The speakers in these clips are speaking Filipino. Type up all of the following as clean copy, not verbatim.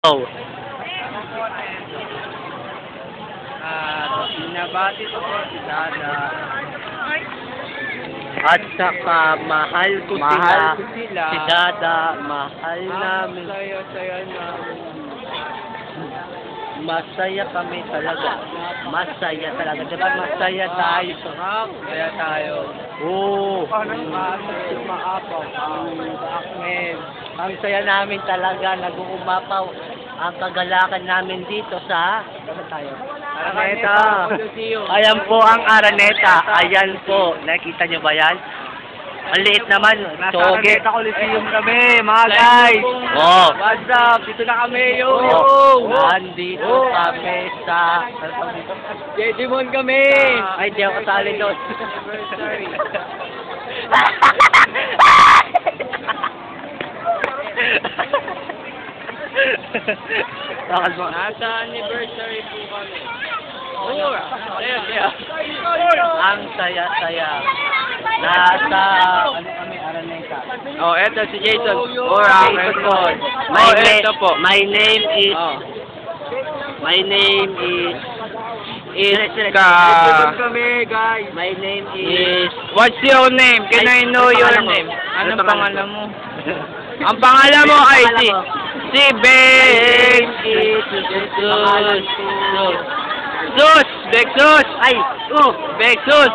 Oh. Binabati ko po si Dada. At saka mahal ko Mahal ko sila. sila. Si Dada, mahal namin. Saya-saya namin. Masaya kami talaga. Masaya talaga. Diba masaya tayo? Kaya tayo. Oo. Maapaw. Ahmed. Ang saya namin talaga. Nag-uumapaw ang kagalakan namin dito sa... Ano tayo? Araneta. Ayan po ang Araneta. Ayan po. Nakita nyo ba yan? Ang liit naman. Nasa Soge. Araneta Coliseum kami, mga guys. Oh. What's up? Dito na kami, yo! Nandito kami sa... Digimon kami! Ay, di ako kasali doon. Bakit mo? Nasa anniversary po kami. Ang saya-saya. Nasa... Ano kami, Araneta? Oh, eto si Jason. Jason Paul. Eto po. My name is... Oh. My name is... kami, guys. My name is... What's your name? Can I know your Ano name? pangalan Anong mo? pangalan mo? Ang pangalan mo ay si Bex. Pangalan Sus! Bexus! Ay! Bexus!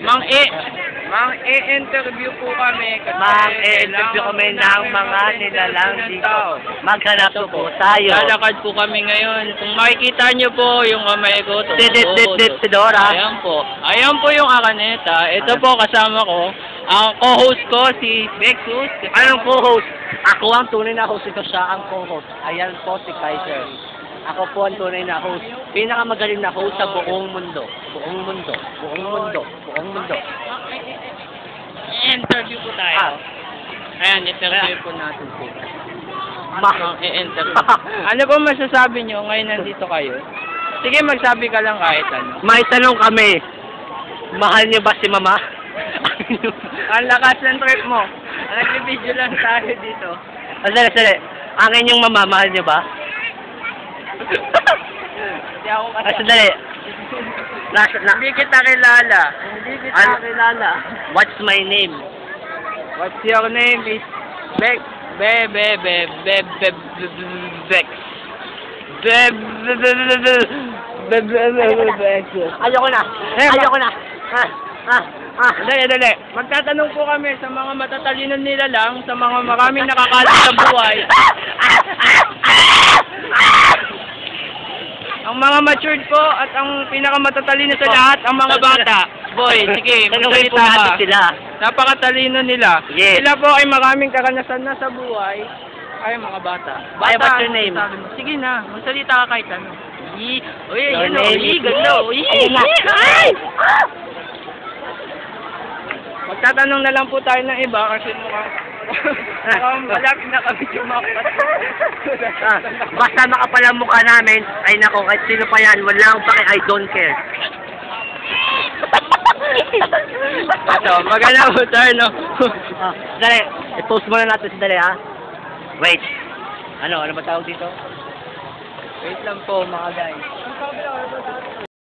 Mang i-interview po kami kasi Mag-e-interview kami ng mga nilalang dito. Maghanap po tayo. Lalakad po kami ngayon. Kung makikita nyo po yung kamay ko. Si Dora. Ayan po. Ayan po yung Araneta. Ito po kasama ko. Ang co-host ko si Bexus. Anong co-host? Ako ang tunay na host. Ito siya ang co-host. Ayan po si Kaiser. Ako po ang tunay na host. Pinakamagaling na host sa buong mundo. Buong mundo. Buong mundo. Buong mundo. I-interview po tayo. Ayan, interview po natin po. I-interview. Ano po masasabi nyo ngayon nandito kayo? Sige, magsabi ka lang kahit ano. May tanong kami. Mahal niyo ba si Mama? Ang lakas ng trip mo. Nag-video lang tayo dito. Sali. Ang inyong mama, mahal niyo ba? Hindi ako Sandali. Hindi kita kilala. Hindi kita kilala. What's my name? What's your name is Bex. Bex. Ayoko na. Ayoko na. Dali. Magtatanong po kami sa mga matatalino nila lang, sa mga maraming nakakalat sa buhay. Ang mga matured po at ang pinakamatatalino sa lahat, ang mga bata. Boy, sige, Tanungin po magsalita ka. natin sila. Napakatalino nila. Yes. Sila po ay maraming karanasan na sa buhay. Ay, mga bata. Ay, what's your name? sabi mo. Sige na, magsalita ka kahit ano. Uy, Your yun o. name Uy, is- ganda. Uy, Ayun na. ay! Magtatanong na lang po tayo ng iba kasi mukhang malapit na kami sumapat. Basta makapal ang mukha namin, ay nako, kahit sino pa yan, wala akong pake, I don't care. Ito, maganda po tayo, no? Dali, i-post muna natin sandali ha. Wait. Ano ba tawag dito? Wait lang po, mga guys.